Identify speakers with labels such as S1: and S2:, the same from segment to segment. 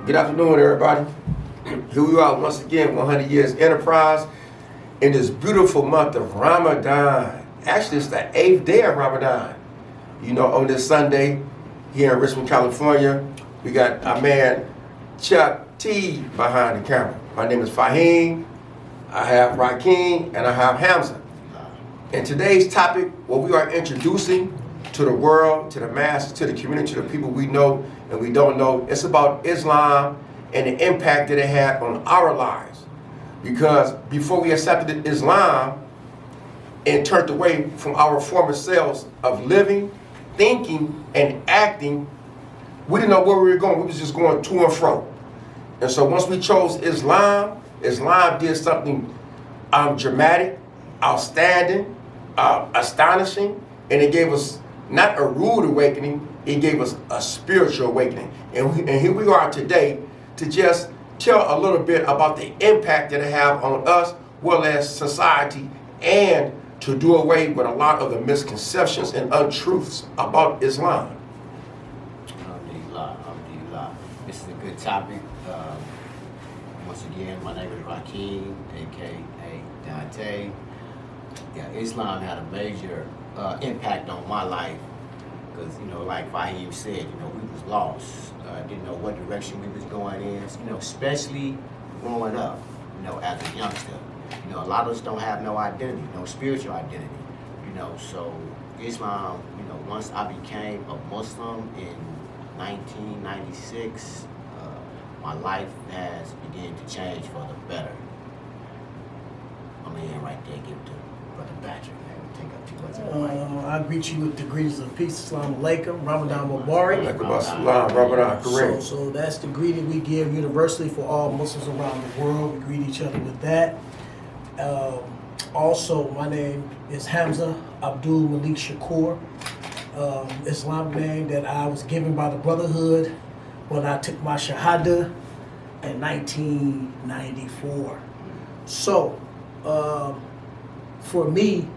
S1: Good afternoon, everybody. Here we are once again, 100 Years Enterprise, in this beautiful month of Ramadan. Actually, it's the 8th day of Ramadan. You know, on this Sunday, here in Richmond, California, we got our man, Chuck T, behind the camera. My name is Fahim, I have Rakin, and I have Hamza. And today's topic, what we are introducing to the world, to the masses, to the community, to the people we know and we don't know, it's about Islam and the impact that it had on our lives. Because before we accepted Islam and turned away from our former selves of living, thinking, and acting, we didn't know where we were going. We was just going to and fro. And so once we chose Islam, Islam did something dramatic, outstanding, astonishing, and it gave us not a rude awakening, it gave us a spiritual awakening. And here we are today to just tell a little bit about the impact that it have on us, well as society, and to do away with a lot of the misconceptions and untruths about Islam.
S2: Alhamdulillah. This is a good topic. Once again, my name is Rakin, aka Dante. Yeah, Islam had a major impact on my life because, like Fahim said, we was lost. Didn't know what direction we was going in, especially growing up, as a youngster. A lot of us don't have no identity, no spiritual identity, so Islam, once I became a Muslim in 1996, my life has begun to change for the better. I'm going to end right there, give it to Brother Patrick.
S3: I greet you with the greetings of peace. Assalamu alaikum. Ramadan Mubarak.
S1: Ramadan, correct.
S3: So that's the greeting we give universally for all Muslims around the world. We greet each other with that. Also, my name is Hamza Abdul Malik Shakur. Islamic name that I was given by the Brotherhood when I took my Shahada in 1994. So, for me,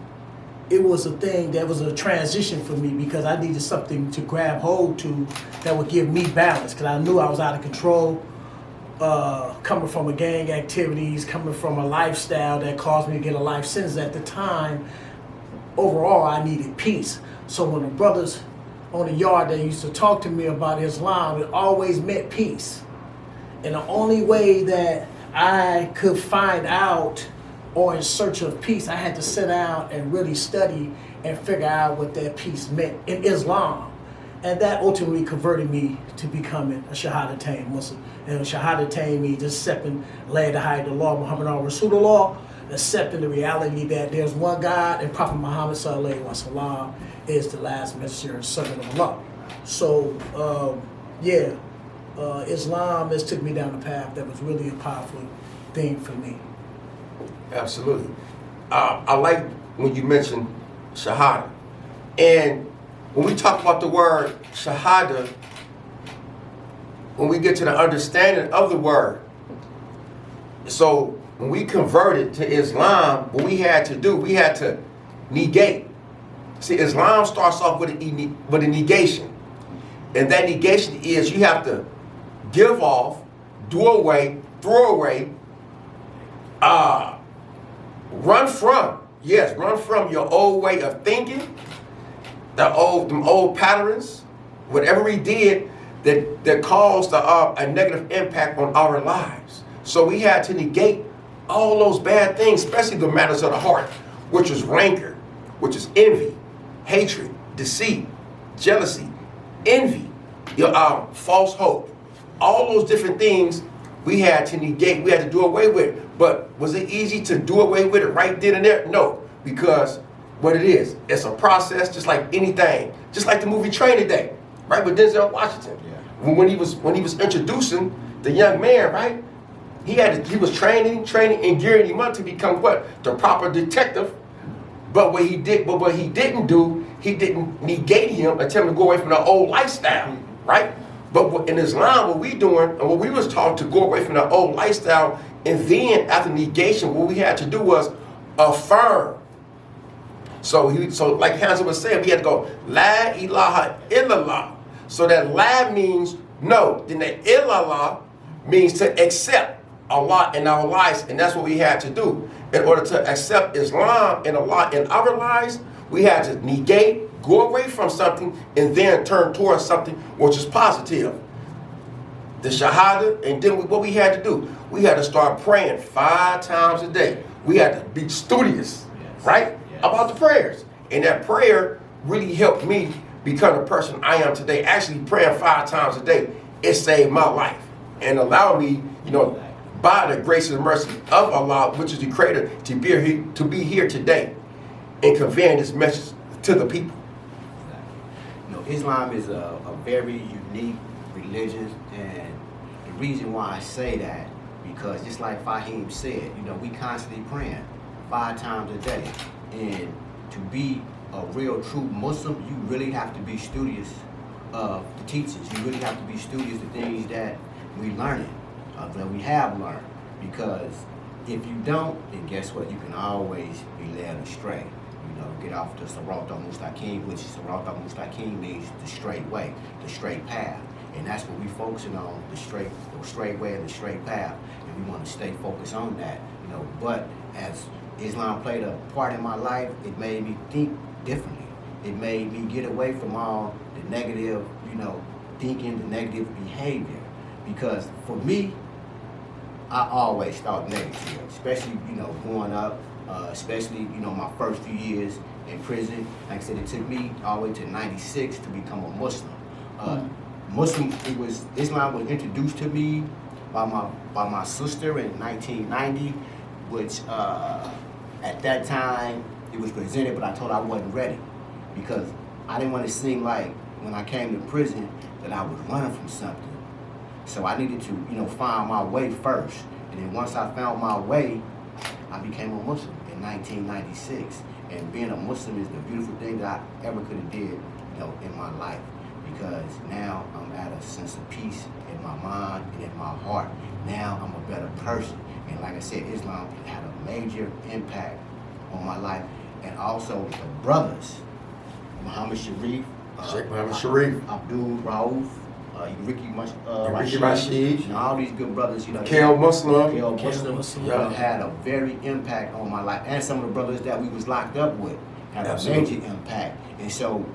S3: it was a thing that was a transition for me because I needed something to grab hold to that would give me balance because I knew I was out of control, coming from a gang activities, coming from a lifestyle that caused me to get a life sentence at the time. Overall, I needed peace. So when the brothers on the yard that used to talk to me about Islam, it always meant peace. And the only way that I could find out or in search of peace, I had to sit down and really study and figure out what that peace meant in Islam. And that ultimately converted me to becoming a Shahada Muslim. And Shahada means accepting La ilaha illallah Muhammad Rasulullah, accepting the reality that there's one God and Prophet Muhammad sallallahu alaihi wasallam is the last messenger and servant of Allah. So, Islam has took me down a path that was really a powerful thing for me.
S1: Absolutely. I like when you mentioned Shahada. And when we talk about the word Shahada, when we get to the understanding of the word, so when we converted to Islam, what we had to do, we had to negate. See, Islam starts off with a negation. And that negation is you have to give off, do away, throw away, run from your old way of thinking, them old patterns, whatever we did that caused a negative impact on our lives. So we had to negate all those bad things, especially the matters of the heart, which is rancor, which is envy, hatred, deceit, jealousy, envy, false hope. All those different things we had to negate, we had to do away with. But was it easy to do away with it right then and there? No, because what it is, it's a process just like anything. Just like the movie Training Day, right, with Denzel Washington. Yeah. When he was introducing the young man, right, he was training and gearing him up to become what? The proper detective. But what he didn't do, he didn't negate him and tell him to go away from the old lifestyle, right? But in Islam, what we doing, and what we was taught to go away from the old lifestyle, and then after negation, what we had to do was affirm. So like Hamza was saying, we had to go, La ilaha illallah. So that la means no. Then the illallah, means to accept Allah in our lives, and that's what we had to do. In order to accept Islam and Allah in our lives, we had to negate, go away from something, and then turn towards something which is positive. The Shahada, and then what we had to do, we had to start praying 5 times a day. We had to be studious, right, about the prayers. And that prayer really helped me become the person I am today. Actually, praying 5 times a day, it saved my life and allowed me, by the grace and mercy of Allah, which is the Creator, to be here today and conveying this message to the people.
S2: Islam is a very unique religion, and the reason why I say that, because just like Fahim said, we constantly praying 5 times a day, and to be a real true Muslim, you really have to be studious of the teachings. You really have to be studious of the things that we learning, that we have learned. Because if you don't, then guess what? You can always be led astray. Get off the surpasses, which surpasses means the straight way, the straight path. And that's what we're focusing on, the straight way and the straight path. And we want to stay focused on that. But as Islam played a part in my life, it made me think differently. It made me get away from all the negative, thinking, the negative behavior. Because for me, I always thought negative, especially, growing up, especially, my first few years in prison. Like I said, it took me all the way to 96 to become a Muslim. Islam was introduced to me by my sister in 1990, which at that time it was presented, but I told her I wasn't ready because I didn't want to seem like when I came to prison that I was running from something. So I needed to, find my way first. And then once I found my way, I became a Muslim in 1996. And being a Muslim is the beautiful thing that I ever could have did, in my life. Because now I'm at a sense of peace in my mind and in my heart. Now I'm a better person. And like I said, Islam had a major impact on my life. And also the brothers, Muhammad Sharif,
S1: Sheikh Muhammad Sharif,
S2: Abdul Rauf, Ricky
S1: Rashid,
S2: Rashid, all these good brothers,
S1: Kel Muslim,
S2: had a very impact on my life, and some of the brothers that we was locked up with had
S1: Absolutely.
S2: a major impact. And so,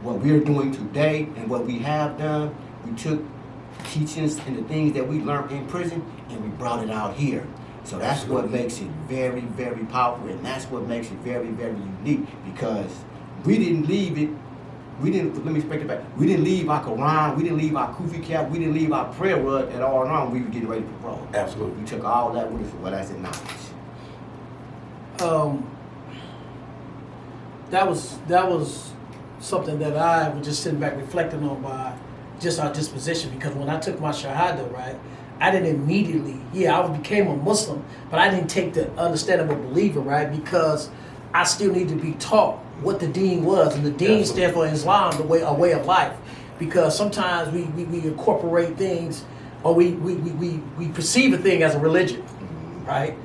S2: what we're doing today and what we have done, we took teachings and the things that we learned in prison and we brought it out here. So that's
S1: Absolutely.
S2: what makes it very, very powerful, and that's what makes it very, very unique, because we didn't leave it. Let me break it back. We didn't leave our Quran, we didn't leave our kufi cap, we didn't leave our prayer rug at all around. We were getting ready to parole.
S1: Absolutely.
S2: We took all that with us for what I said knowledge.
S3: That was something that I was just sitting back reflecting on by just our disposition, because when I took my Shahada, right, I didn't immediately, I became a Muslim, but I didn't take the understanding of a believer, right, because I still need to be taught what the deen was, and the deen stands for Islam, a way of life. Because sometimes we incorporate things, or we perceive a thing as a religion, right?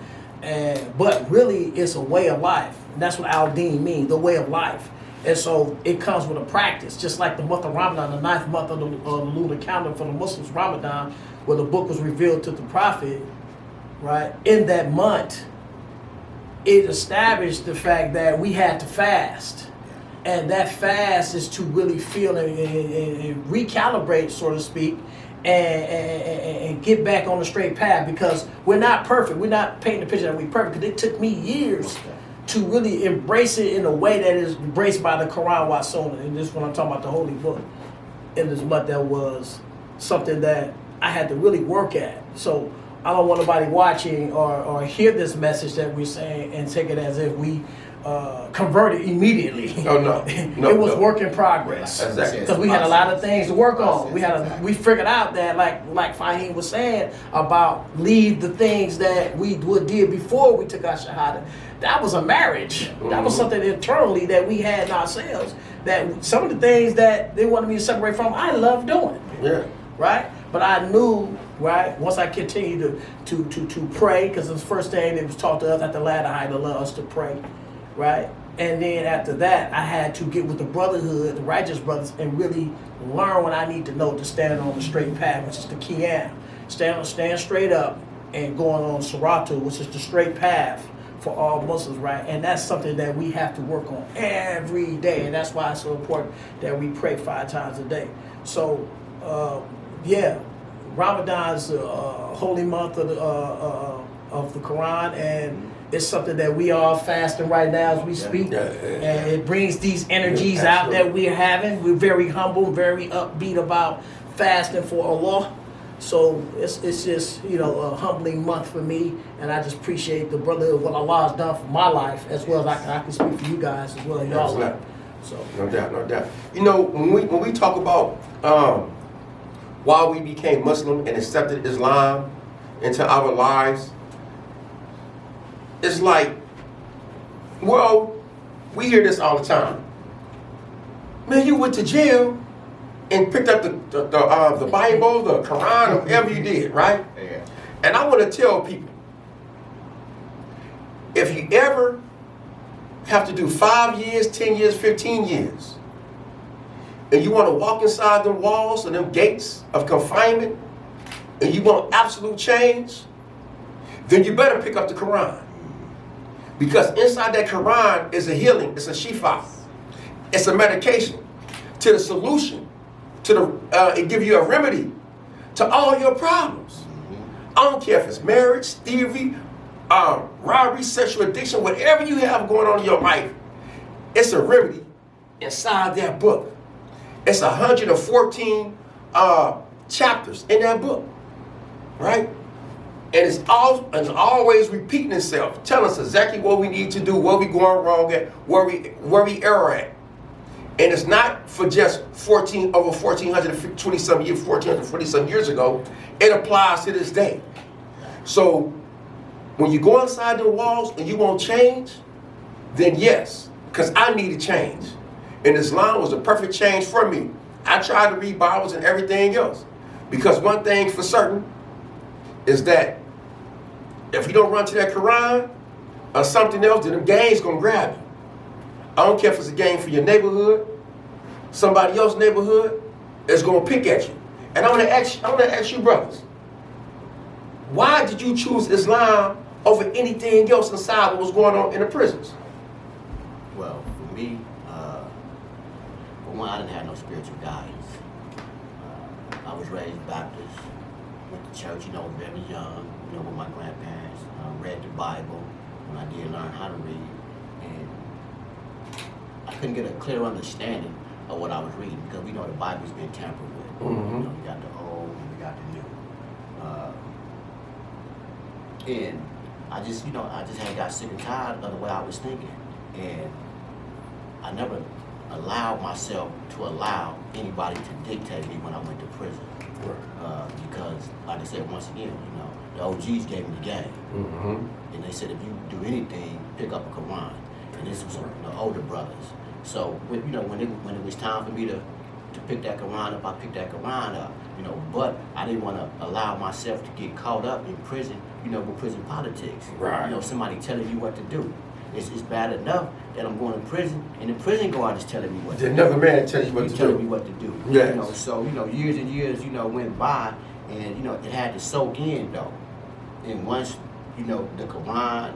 S3: But really, it's a way of life. And that's what al-Deen means, the way of life. And so it comes with a practice, just like the month of Ramadan, the 9th month of the lunar calendar for the Muslims, Ramadan, where the book was revealed to the Prophet, right? In that month, it established the fact that we had to fast. And that fast is to really feel and recalibrate, so to speak, and get back on the straight path, because we're not perfect. We're not painting the picture that we're perfect, because it took me years to really embrace it in a way that is embraced by the Quran wa Sunnah. And this is when I'm talking about the Holy Book. In this month, that was something that I had to really work at. So I don't want nobody watching or hear this message that we're saying and take it as if we converted immediately.
S1: No.
S3: It was work in progress.
S1: Exactly.
S3: Because we had a lot of things to work on. We figured out that, like Fahim was saying, about leave the things that we did before we took our Shahada. That was a marriage. Mm-hmm. That was something internally that we had in ourselves. That some of the things that they wanted me to separate from, I love doing.
S1: Yeah.
S3: Right? But I knew, right, once I continued to pray, because it was the first thing that was taught to us at the ladder height, to allow us to pray, right? And then after that, I had to get with the brotherhood, the righteous brothers, and really learn what I need to know to stand on the straight path, which is the Qiyam. stand straight up and going on Siratu, which is the straight path for all Muslims, right? And that's something that we have to work on every day, and that's why it's so important that we pray 5 times a day. So, yeah, Ramadan is a holy month of the Quran, and it's something that we are fasting right now as we speak, and it brings these energies out that we're having. We're very humble, very upbeat about fasting for Allah. So it's just, you know, a humbling month for me, and I just appreciate the brother what Allah has done for my life, as well as I can speak for you guys as well, y'all. Life. So
S1: no doubt. You know, when we talk about why we became Muslim and accepted Islam into our lives, it's like, well, we hear this all the time. Man, you went to jail and picked up the Bible, the Quran, or whatever you did, right?
S2: Yeah.
S1: And I want to tell people, if you ever have to do 5 years, 10 years, 15 years, and you want to walk inside them walls and them gates of confinement, and you want absolute change, then you better pick up the Quran. Because inside that Quran is a healing, it's a shifa, it's a medication to the solution, it give you a remedy to all your problems. I don't care if it's marriage, thievery, robbery, sexual addiction, whatever you have going on in your life, it's a remedy inside that book. It's 114 chapters in that book, right? And it's always repeating itself, telling us exactly what we need to do, where we going wrong at, where we error at. And it's not for just over 1,420-some years, 1,440-some years ago. It applies to this day. So when you go inside the walls and you want change, then yes, because I needed change. And Islam was a perfect change for me. I tried to read Bibles and everything else. Because one thing for certain is that if you don't run to that Quran or something else, then the gang's going to grab you. I don't care if it's a gang for your neighborhood, somebody else's neighborhood, it's going to pick at you. And I want to ask you brothers, why did you choose Islam over anything else inside what was going on in the prisons?
S2: Well, for me, for one, I didn't have no spiritual guidance. I was raised Baptist, went to church, very young, with my grandparents. Read the Bible when I did learn how to read, and I couldn't get a clear understanding of what I was reading because we know the Bible's been tampered with.
S1: Mm-hmm.
S2: We got the old and we got the new. And I just had got sick and tired of the way I was thinking, and I never allowed myself to allow anybody to dictate me when I went to prison. Because, like I said, once again, the OGs gave me the game. Mm-hmm. And they said, if you do anything, pick up a Quran. And this was the older brothers. So, when it was time for me to pick that Quran up, I picked that Quran up. But I didn't want to allow myself to get caught up in prison, with prison politics.
S1: Right.
S2: Somebody telling you what to do. It's bad enough that I'm going to prison, and the prison guard is telling me what to do.
S1: Another man telling you what to do.
S2: Telling me what to do.
S1: Yes.
S2: So, years and years, went by, and, it had to soak in, though. And once, the Quran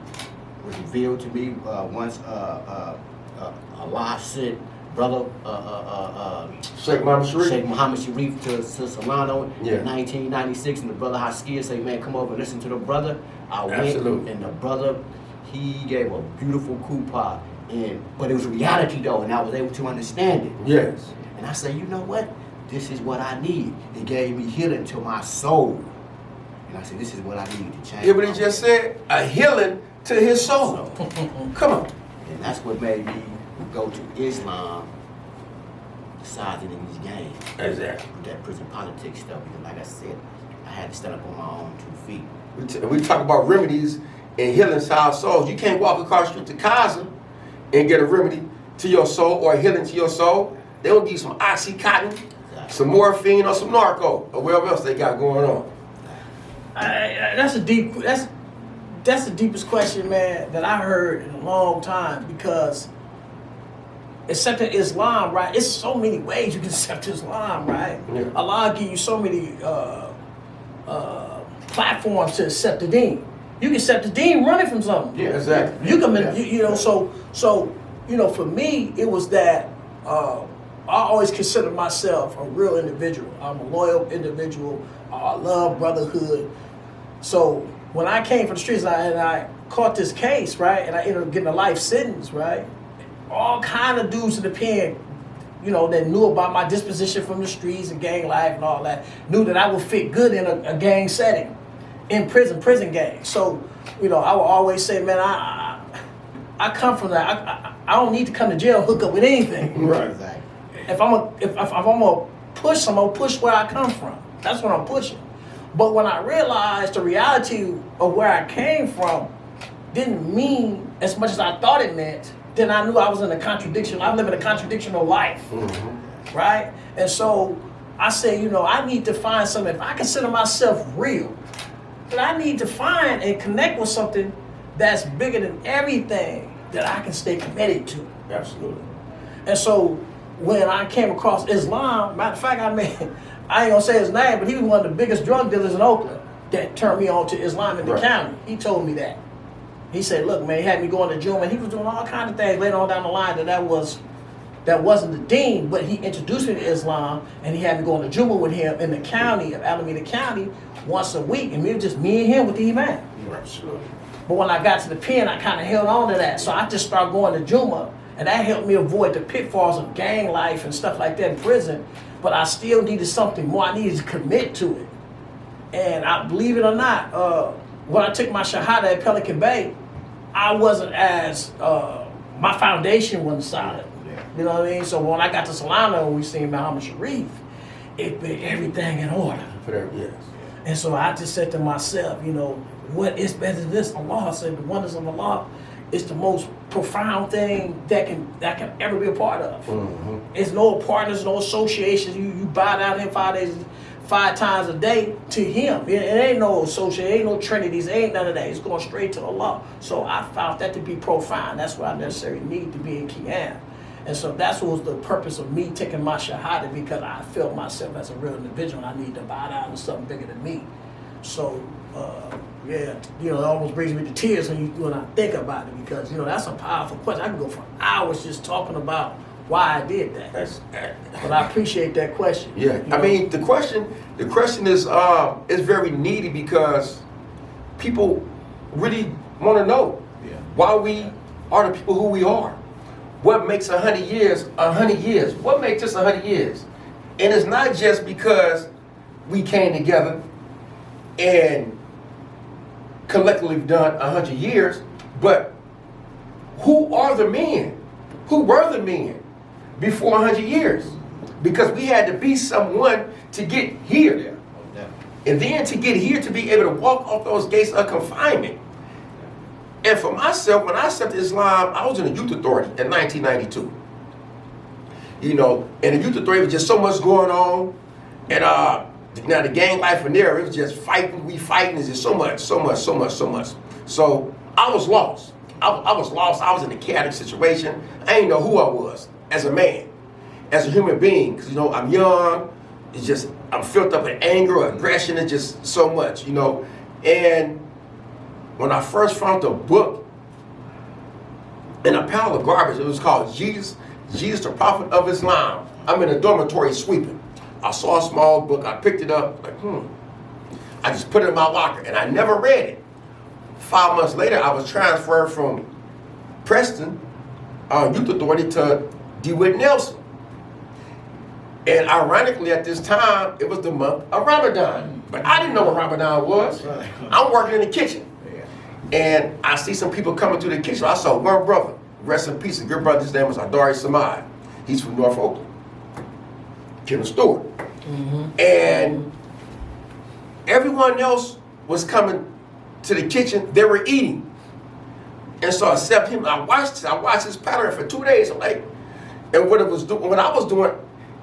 S2: was revealed to me, once Allah sent brother
S1: Sheikh
S2: Muhammad Sharif to Solano in 1996, and the brother Haskia said, man, come over and listen to the brother. I went, and the brother, he gave a beautiful kupa, but it was reality though, and I was able to understand it.
S1: Yes.
S2: And I said, you know what? This is what I need. It gave me healing to my soul. And I said, this is what I need to change.
S1: Yeah, but he just said a healing to his soul. Come on.
S2: And that's what made me go to Islam, besides in these games.
S1: Exactly.
S2: With that prison politics stuff. Because like I said, I had to stand up on my own 2 feet.
S1: We talk about remedies and healing to our souls. You can't walk across the street to Kaiser and get a remedy to your soul or healing to your soul. They will give you some Oxycontin, some morphine, or some narco, or whatever else they got going on.
S3: That's the deepest question, man, that I heard in a long time, because accepting Islam, right? It's so many ways you can accept Islam, right?
S1: Yeah.
S3: Allah give you so many platforms to accept the deen. You can accept the deen running from something.
S1: Yeah, exactly.
S3: You can,
S2: Yeah.
S3: you know, so you know, for me, it was that I always consider myself a real individual. I'm a loyal individual. I love brotherhood. So when I came from the streets and I caught this case, right, and I ended up getting a life sentence, right, all kind of dudes in the pen, you know, that knew about my disposition from the streets and gang life and all that, knew that I would fit good in a gang setting, in prison gang. So, you know, I would always say, man, I come from that. I don't need to come to jail, hook up with anything.
S1: Right.
S2: Exactly.
S3: If I'm gonna push, I'm gonna push where I come from. That's what I'm pushing. But when I realized the reality of where I came from didn't mean as much as I thought it meant, then I knew I was in a contradiction. I'm living a contradictional life, right? And so I say, you know, I need to find something. If I consider myself real, then I need to find and connect with something that's bigger than everything that I can stay committed to.
S1: Absolutely.
S3: And so when I came across Islam, matter of fact, I ain't gonna say his name, but he was one of the biggest drug dealers in Oakland that turned me on to Islam in the county. He told me that. He said, look, man, he had me going to Juma, and he was doing all kind of things later on down the line that wasn't the dean, but he introduced me to Islam, and he had me going to Juma with him in the county of Alameda County once a week, and it was just me and him with the imam.
S1: Absolutely.
S3: But when I got to the pen, I kind of held on to that. So I just started going to Juma, and that helped me avoid the pitfalls of gang life and stuff like that in prison. But I still needed something more. I needed to commit to it. And I believe it or not, when I took my Shahada at Pelican Bay, I wasn't as, my foundation wasn't solid.
S2: Yeah.
S3: You know what I mean? So when I got to Solano and we seen Muhammad Sharif, it put everything in order.
S1: Yes.
S3: And so I just said to myself, you know, what is better than this? Allah said the wonders of Allah is the most profound thing that can ever be a part of.
S1: Mm-hmm.
S3: There's no partners, no associations. You bow down to him 5 times a day to him. It ain't no association, ain't no trinities, ain't none of that. It's going straight to Allah. So I found that to be profound. That's what I necessarily need to be in Qiyam. And so that's what was the purpose of me taking my Shahada, because I felt myself as a real individual and I need to bow down to something bigger than me. So, yeah, you know, it almost brings me to tears when I think about it, because, you know, that's a powerful question. I can go for hours just talking about why I did that. But I appreciate that question.
S1: Yeah,
S3: You know?
S1: I mean, the question is very needy, because people really want to know why we are the people who we are. What makes 100 years 100 years? What makes this 100 years? And it's not just because we came together and collectively done 100 years, but who are the men? Who were the men before 100 years? Because we had to be someone to get here. And then to get here, to be able to walk off those gates of confinement. And for myself, when I accepted Islam, I was in the youth authority in 1992. You know, and the youth authority was just so much going on. And now the gang life in there, it was just fighting, it's just so much. So I was lost. I was lost. I was in a chaotic situation. I didn't know who I was as a man, as a human being. Because, you know, I'm young. It's just, I'm filled up with anger, aggression. It's just so much, you know. And when I first found the book in a pile of garbage, it was called Jesus, the Prophet of Islam. I'm in a dormitory sweeping. I saw a small book. I picked it up. Like, I just put it in my locker, and I never read it. 5 months later, I was transferred from Preston Youth Authority to DeWitt Nelson. And ironically, at this time, it was the month of Ramadan. But I didn't know what Ramadan was. I'm working in the kitchen. And I see some people coming through the kitchen. I saw one brother, rest in peace, a good brother. His name was Adari Samad. He's from North Oakland. Kevin Stewart. And everyone else was coming to the kitchen. They were eating. And so except him, I watched his pattern for 2 days. I'm like, and what I was doing,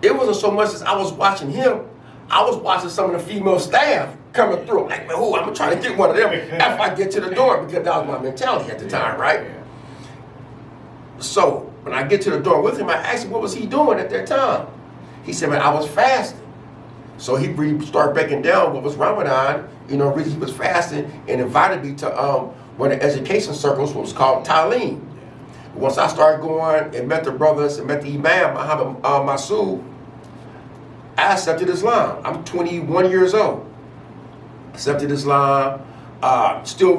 S1: it wasn't so much as I was watching him. I was watching some of the female staff coming through. I'm like, man, I'm gonna try to get one of them after I get to the door, because that was my mentality at the time, right? So when I get to the door with him, I asked him what was he doing at that time. He said, man, I was fasting. So he really started breaking down what was Ramadan. You know, really he was fasting and invited me to one of the education circles, what was called Talim. Once I started going and met the brothers and met the Imam, Muhammad Masood, I accepted Islam. I'm 21 years old. Accepted Islam. I still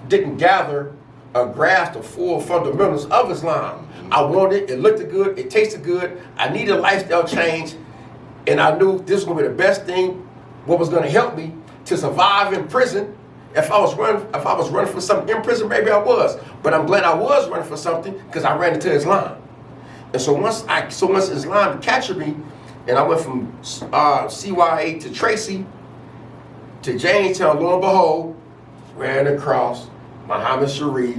S1: didn't gather a grasp of full fundamentals of Islam. I wanted it looked good, it tasted good. I needed a lifestyle change, and I knew this was going to be the best thing. What was going to help me to survive in prison. If I was running for something in prison, maybe I was. But I'm glad I was running for something because I ran into Islam. And so once Islam captured me, and I went from CYA to Tracy to Jamestown, lo and behold, ran across Muhammad Sharif,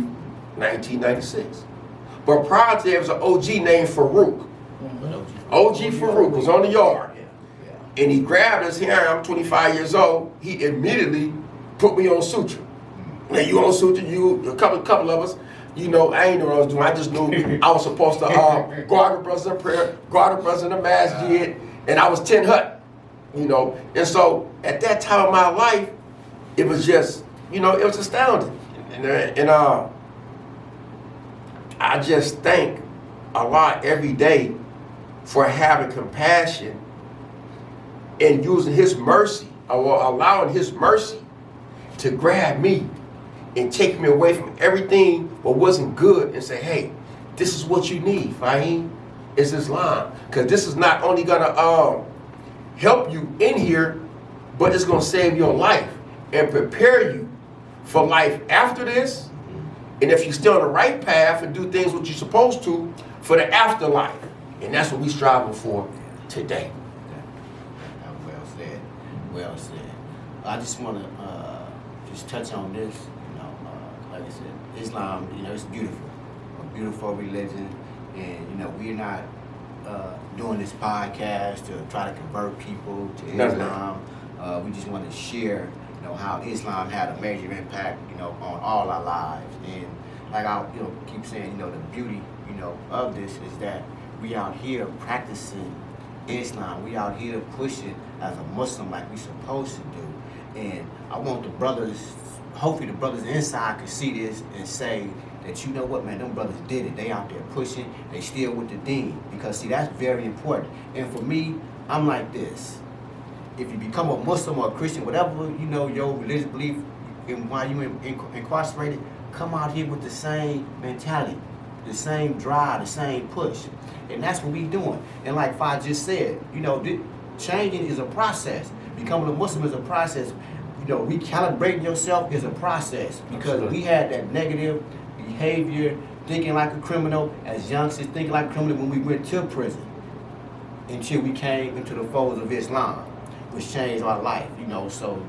S1: 1996. But prior to that, there was an OG named Farouk. OG Farouk was on the yard. And he grabbed his hair. I'm 25 years old. He immediately put me on suture. Now you on suture, a couple of us. You know, I ain't know what I was doing. I just knew I was supposed to guard the brothers in prayer, guard the brothers in the masjid, and I was 10 hut. You know, and so at that time of my life, it was just, you know, it was astounding. And I just thank Allah every day for having compassion and using His mercy, or allowing His mercy to grab me and take me away from everything what wasn't good and say, hey, this is what you need, Fahim. It's Islam. Because this is not only going to help you in here, but it's going to save your life and prepare you for life after this. And if you stay on the right path and do things what you're supposed to, for the afterlife. And that's what we're striving for today.
S2: Well said. Well said. I just want to just touch on this. You know, like I said, Islam, you know, it's beautiful. A beautiful religion. And, you know, we're not doing this podcast to try to convert people to Islam. We just want to share, you know, how Islam had a major impact, you know, on all our lives. And like I, you know, keep saying, you know, the beauty, you know, of this is that we out here practicing Islam. We out here pushing as a Muslim like we supposed to do. And I want the brothers, hopefully the brothers inside can see this and say that, you know what, man, them brothers did it. They out there pushing. They still with the deen. Because, see, that's very important. And for me, I'm like this. If you become a Muslim or a Christian, whatever, you know, your religious belief, and while you incarcerated, come out here with the same mentality, the same drive, the same push. And that's what we doing. And like Fa just said, you know, changing is a process. Becoming a Muslim is a process. You know, recalibrating yourself is a process. Because we had that negative behavior, thinking like a criminal, as youngsters thinking like a criminal when we went to prison. Until we came into the folds of Islam, which changed our life, you know. So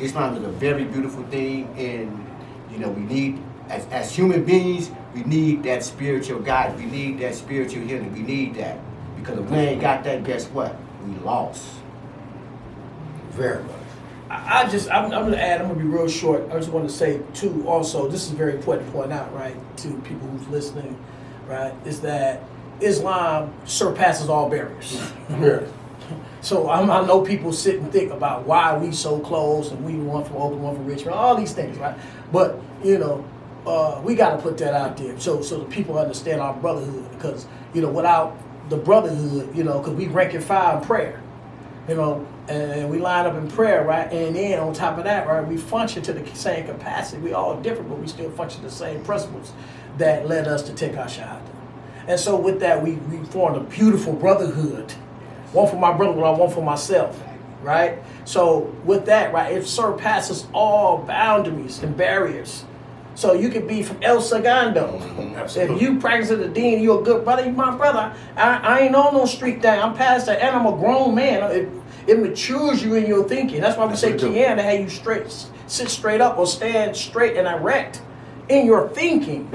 S2: Islam is a very beautiful thing, and, you know, we need, as human beings, we need that spiritual guide. We need that spiritual healing. We need that. Because if we ain't got that, guess what? We lost.
S1: Very much.
S3: I'm going to add, I'm going to be real short. I just want to say, too, also, this is very important to point out, right, to people who's listening, right, is that Islam surpasses all barriers.
S1: Yeah.
S3: So I know people sit and think about why we so close and we one for open, one for rich, all these things, right? But, you know, we got to put that out there so the people understand our brotherhood. Because, you know, without the brotherhood, you know, because we rank and file in prayer, you know, and we line up in prayer, right? And then on top of that, right, we function to the same capacity. We all different, but we still function the same principles that led us to take our Shahada. And so with that, we formed a beautiful brotherhood. One for my brother, one for myself, right? So with that, right, it surpasses all boundaries and barriers. So you could be from El Segundo. If you practice the deen, you're a good brother. You're my brother. I ain't on no street thing. I'm past that, and I'm a grown man. It matures you in your thinking. That's why we say Qiyam, to have you sit straight up or stand straight and erect in your thinking.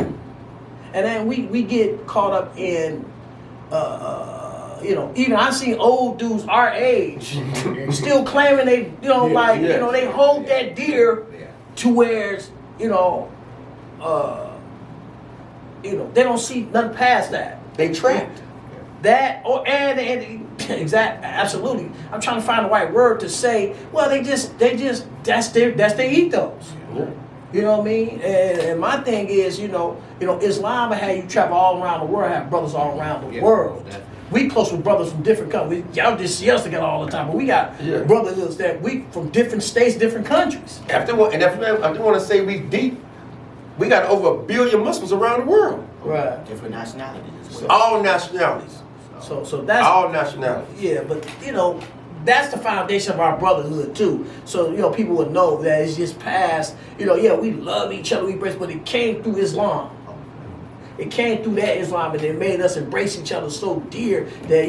S3: And then we get caught up in, you know, even I see old dudes our age still claiming they, you know, you know, they hold that deer to where, you know, they don't see nothing past that.
S1: They trapped.
S3: That or and exact absolutely. I'm trying to find the right word to say. Well, they just that's their ethos.
S1: Yeah.
S3: You know what I mean? And my thing is, Islam will have you travel all around the world, have brothers all around the world.
S2: Definitely.
S3: We close with brothers from different countries. Y'all just see us together all the time, but we got brothers that we from different states, different countries.
S1: I do want to say we deep. We got over 1 billion Muslims around the world.
S3: Right.
S2: Different nationalities as well.
S1: All nationalities.
S3: So that's
S1: All nationalities.
S3: Yeah, but that's the foundation of our brotherhood too. So people would know that it's just past. We love each other, we embrace, but it came through Islam. It came through that Islam, and it made us embrace each other so dear that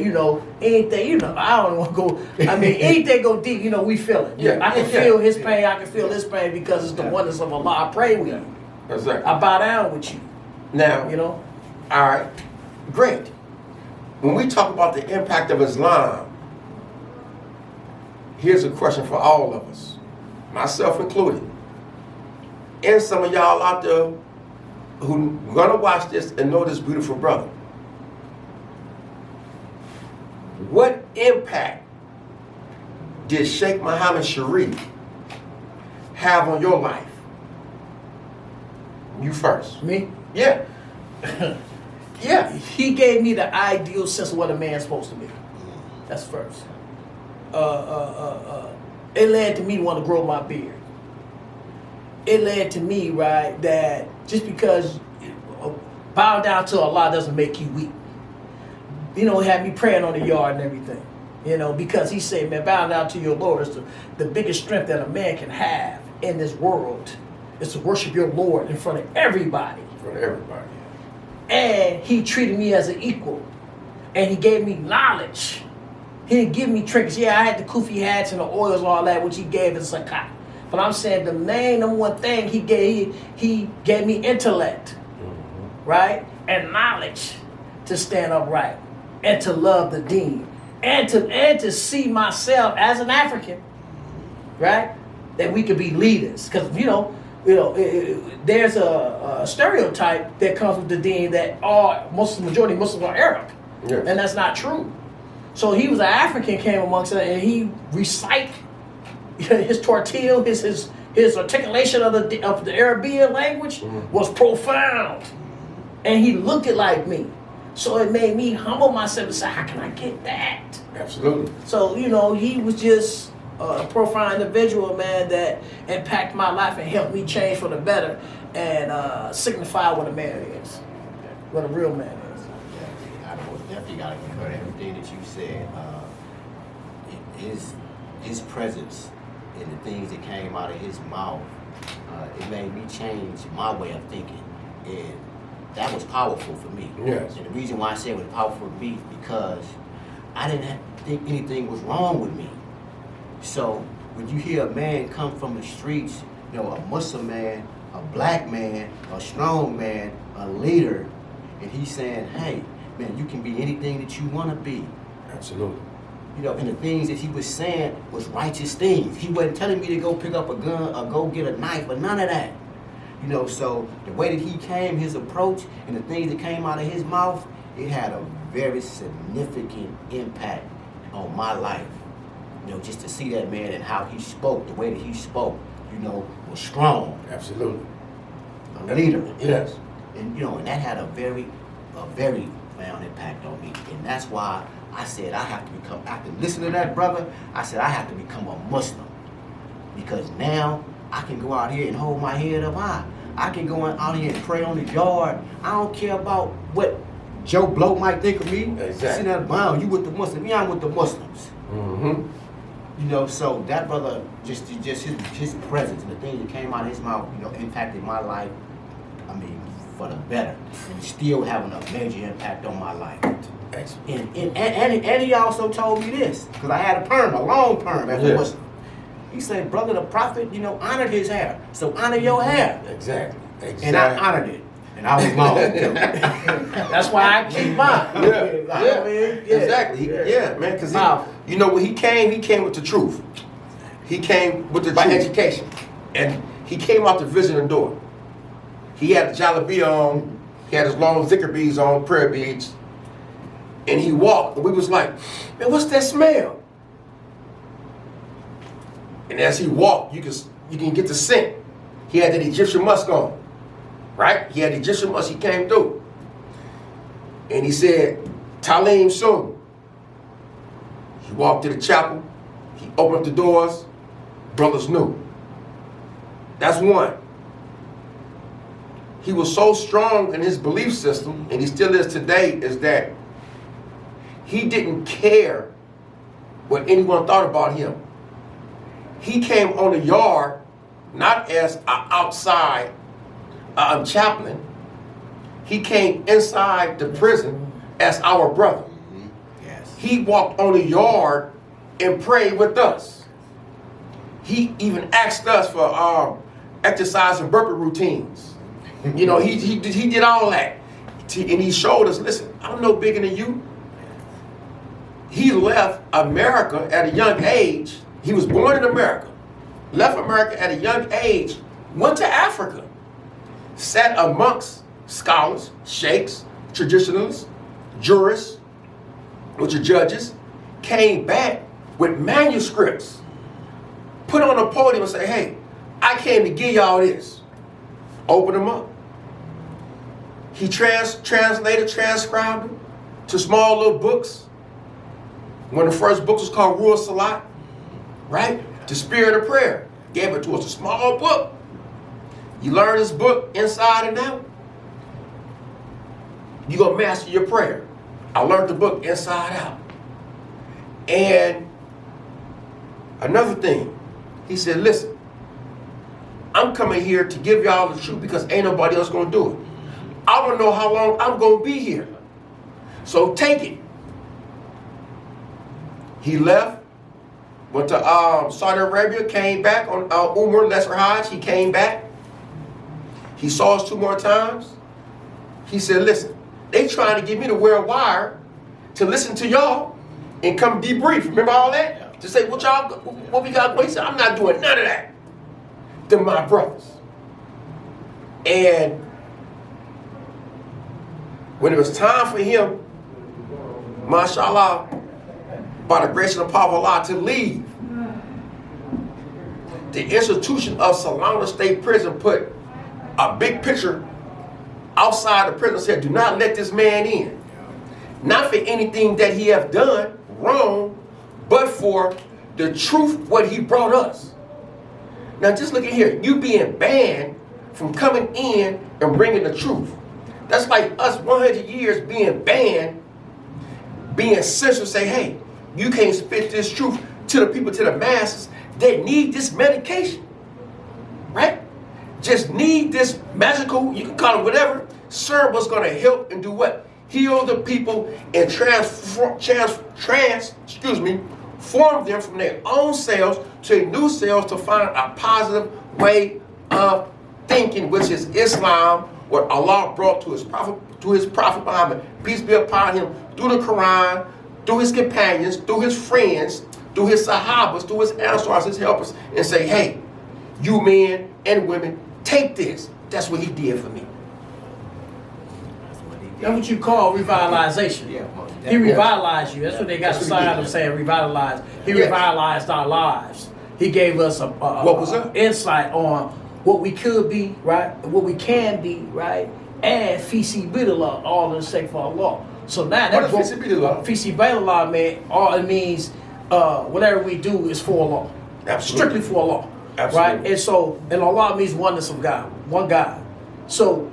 S3: anything. I don't want to go. I mean, anything go deep. We feel it.
S1: Yeah,
S3: I can feel his pain. I can feel his pain because it's the oneness of Allah. I pray with you.
S1: Exactly.
S3: I bow down with you.
S1: Now, all right, great. When we talk about the impact of Islam, here's a question for all of us, myself included, and some of y'all out there who gonna watch this and know this beautiful brother. What impact did Sheikh Muhammad Sharif have on your life? You first.
S3: Me?
S1: Yeah. Yeah.
S3: He gave me the ideal sense of what a man's supposed to be. That's first. It led to me want to grow my beard. It led to me, right, that just because bow down to Allah doesn't make you weak. Had me praying on the yard and everything. Because he said, man, bow down to your Lord is the biggest strength that a man can have in this world is to worship your Lord in front of everybody.
S1: In front of everybody.
S3: And he treated me as an equal. And he gave me knowledge. He didn't give me trinkets. Yeah, I had the kufi hats and the oils and all that, which he gave as zakat. But I'm saying the main number one thing he gave me intellect, right? And knowledge to stand upright and to love the deen. And to see myself as an African, right? That we could be leaders. Because, there's a stereotype that comes with the deen that majority Muslims are Arab.
S1: Yes.
S3: And that's not true. So he was an African, came amongst us, and he recite his tortil, his articulation of the Arabian language was profound. And he looked it like me. So it made me humble myself and say, how can I get that?
S1: Absolutely.
S3: So, he was just a profound individual, man, that impacted my life and helped me change for the better and signify what a man is, what a real man is.
S2: I most definitely got to concur to everything that you said. His presence and the things that came out of his mouth, it made me change my way of thinking. And that was powerful for me.
S1: Yes.
S2: And the reason why I say it was powerful for me is because I didn't think anything was wrong with me. So when you hear a man come from the streets, a Muslim man, a black man, a strong man, a leader, and he's saying, hey, man, you can be anything that you want to be.
S1: Absolutely.
S2: And the things that he was saying was righteous things. He wasn't telling me to go pick up a gun or go get a knife or none of that. So the way that he came, his approach, and the things that came out of his mouth, it had a very significant impact on my life. Just to see that man and how he spoke, the way that he spoke, was strong.
S1: Absolutely.
S2: A leader.
S1: Yes.
S2: And and that had a very profound impact on me. And that's why I said I have to become, after listening to that brother, I said I have to become a Muslim. Because now I can go out here and hold my head up high. I can go out here and pray on the yard. I don't care about what Joe Blow might think of me.
S1: Exactly.
S2: See that, wow, you with the Muslims. Yeah, I'm with the Muslims.
S1: Mm-hmm.
S2: So that brother, just his presence and the things that came out of his mouth, impacted my life, for the better. And still having a major impact on my life.
S1: Excellent.
S2: And he also told me this, because I had a long perm as a Muslim. He said, brother, the prophet, honored his hair. So honor your hair.
S1: Exactly.
S2: And I honored it. And I was long.
S3: That's why I keep mine.
S1: Exactly. Yeah, man, because when he came with the truth. He came with the truth. By education. And he came out the visiting door. He had the jalabia on. He had his long zikr beads on, prayer beads. And he walked, and we was like, man, what's that smell? And as he walked, you can get the scent. He had that Egyptian musk on, right? He had the Egyptian musk. He came through. And he said, Talim Sum. He walked to the chapel. He opened up the doors. Brothers knew. That's one. He was so strong in his belief system, and he still is today, is that he didn't care what anyone thought about him. He came on the yard not as an outside chaplain. He came inside the prison as our brother.
S2: Mm-hmm. Yes.
S1: He walked on the yard and prayed with us. He even asked us for exercise and burpee routines. You know, he did all that. And he showed us, listen, I'm no bigger than you. He left America at a young age. He was born in America. Left America at a young age. Went to Africa. Sat amongst scholars, sheikhs, traditionalists, jurists, which are judges. Came back with manuscripts. Put on a podium and say, hey, I came to give y'all this. Open them up. He translated, transcribed them to small little books. One of the first books was called Ruah Salat, right? The Spirit of Prayer. Gave it to us, a small book. You learn this book inside and out, you're going to master your prayer. I learned the book inside out. And another thing, he said, listen, I'm coming here to give y'all the truth because ain't nobody else going to do it. I don't know how long I'm going to be here. So take it. He left, went to Saudi Arabia, came back on Umrah, Lesser Hajj. He came back. He saw us 2 more times. He said, listen, they trying to get me to wear a wire to listen to y'all and come debrief. Remember all that? Yeah. To say, what we got? He said, I'm not doing none of that. They're my brothers. And when it was time for him, mashallah, by the grace and the power of Allah, to leave, the institution of Salona State Prison put a big picture outside the prison, said, do not let this man in. Not for anything that he have done wrong, but for the truth, what he brought us. Now just look at here, you being banned from coming in and bringing the truth. That's like us 100 years being banned, being censored, say, hey, you can't spit this truth to the people, to the masses that need this medication, right? Just need this magical, you can call it whatever, syrup was going to help and do what? Heal the people and form them from their own selves to new selves to find a positive way of thinking, which is Islam, what Allah brought to his prophet Muhammad, peace be upon him, through the Quran, through his companions, through his friends, through his sahabas, through his answers, his helpers, and say, hey, you men and women, take this. That's what he did for me.
S3: That's what you call revitalization. Yeah, he revitalized you. That's what they got the sign of saying revitalize. He revitalized our lives. He gave us a insight on what we could be, right? What we can be, right? And feasibility, all in the sake for Allah. So now
S1: that
S3: feasibility, man, all it means, whatever we do is for Allah.
S1: Absolutely.
S3: Strictly for Allah.
S1: Absolutely.
S3: Right? And so, and Allah means oneness of God, one God. So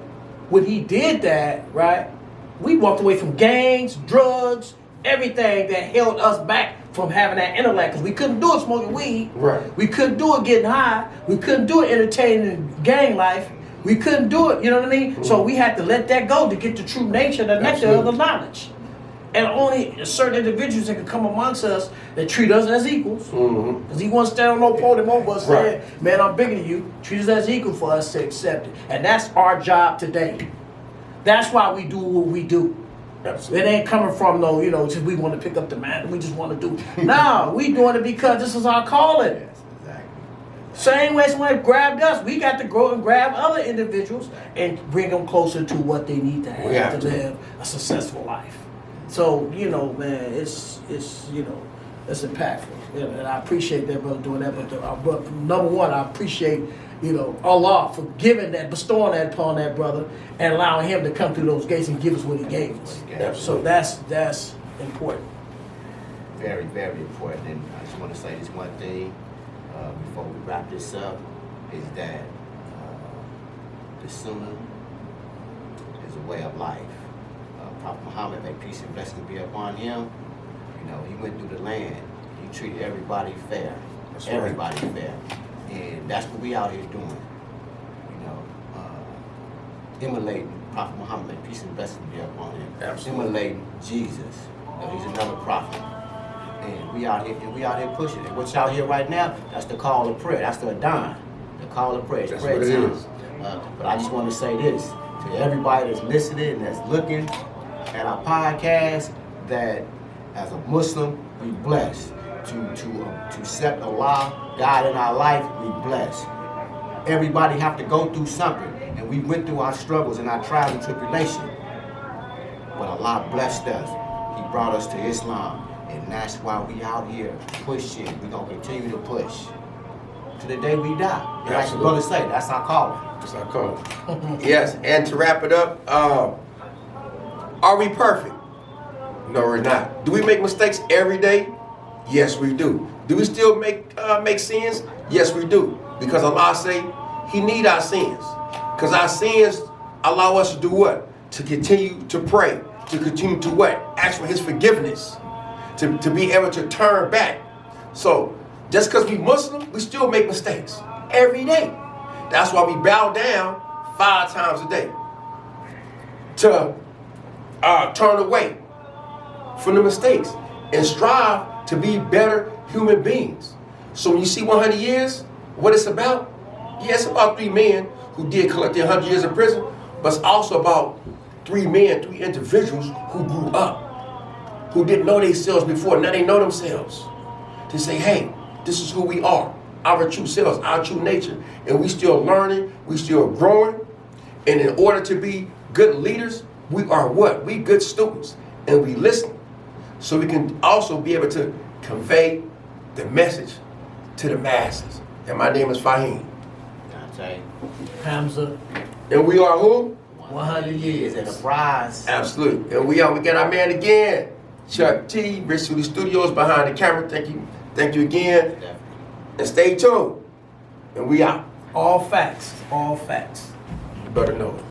S3: when he did that, right, we walked away from gangs, drugs, everything that held us back from having that intellect, because we couldn't do it smoking weed.
S1: Right.
S3: We couldn't do it getting high. We couldn't do it entertaining gang life. We couldn't do it, you know what I mean? Mm-hmm. So we had to let that go to get the true nature, the nectar of the knowledge. And only certain individuals that can come amongst us that treat us as equals. Because he won't stand on no podium over us saying, man, I'm bigger than you. Treat us as equal for us to accept it. And that's our job today. That's why we do what we do. Absolutely. It ain't coming from no, just we want to pick up the mantle. We just want to do it. No, we doing it because this is our calling.
S2: Yes, exactly.
S3: Same way someone grabbed us, we got to grow and grab other individuals and bring them closer to what they need to have to live a successful life. So, you know, man, it's you know, it's impactful. And I appreciate that brother doing that. But number one, I appreciate, you know, Allah for giving that, bestowing that upon that brother and allowing him to come through those gates and give us what he gave us. So that's important.
S2: Very, very important. And I just want to say this one thing before we wrap this up, is that the Sunnah is a way of life. Prophet Muhammad, may peace and blessings be upon him. You know, he went through the land. He treated everybody fair.
S1: That's
S2: everybody fair. And that's what we out here doing. You know, emulating Prophet Muhammad, may peace and blessings be upon him.
S1: Absolutely.
S2: Emulating Jesus. You know, he's another prophet. And we out here pushing it. What's out here right now, that's the call of prayer. That's the adhan. The call of prayer. It's
S1: That's
S2: prayer
S1: what it
S2: time.
S1: is.
S2: But I just want to say this to everybody that's listening and that's looking at our podcast, that as a Muslim, we blessed. To accept Allah, God in our life, we blessed. Everybody have to go through something, and we went through our struggles and our trials and tribulation. But Allah blessed us. He brought us to Islam, and that's why we out here pushing. We're going to continue to push to the day we die. And like the brother say, that's our calling.
S1: That's our calling. Yes, and to wrap it up, are we perfect? No, we're not. Do we make mistakes every day? Yes, we do. Do we still make sins? Yes, we do. Because Allah say He need our sins. Because our sins allow us to do what? To continue to pray. To continue to what? Ask for His forgiveness. To be able to turn back. So, just because we Muslim, we still make mistakes. Every day. That's why we bow down 5 times a day. To turn away from the mistakes. And strive to be better human beings. So when you see 100 years, what it's about? Yeah, it's about 3 men who did collect their 100 years in prison, but it's also about 3 individuals who grew up, who didn't know themselves before. Now they know themselves. To say, hey, this is who we are, our true selves, our true nature. And we still learning, we still growing. And in order to be good leaders, we are what? We good students. And we listen. So we can also be able to convey the message to the masses. And my name is Fahim.
S2: Dante.
S3: Hamza.
S1: And we are who?
S3: 100 years.
S2: And a prize.
S1: Absolutely. And we got our man again, Chuck T, Rich City Studios behind the camera. Thank you again. And stay tuned. And we out.
S3: All facts. All facts.
S1: You better know it.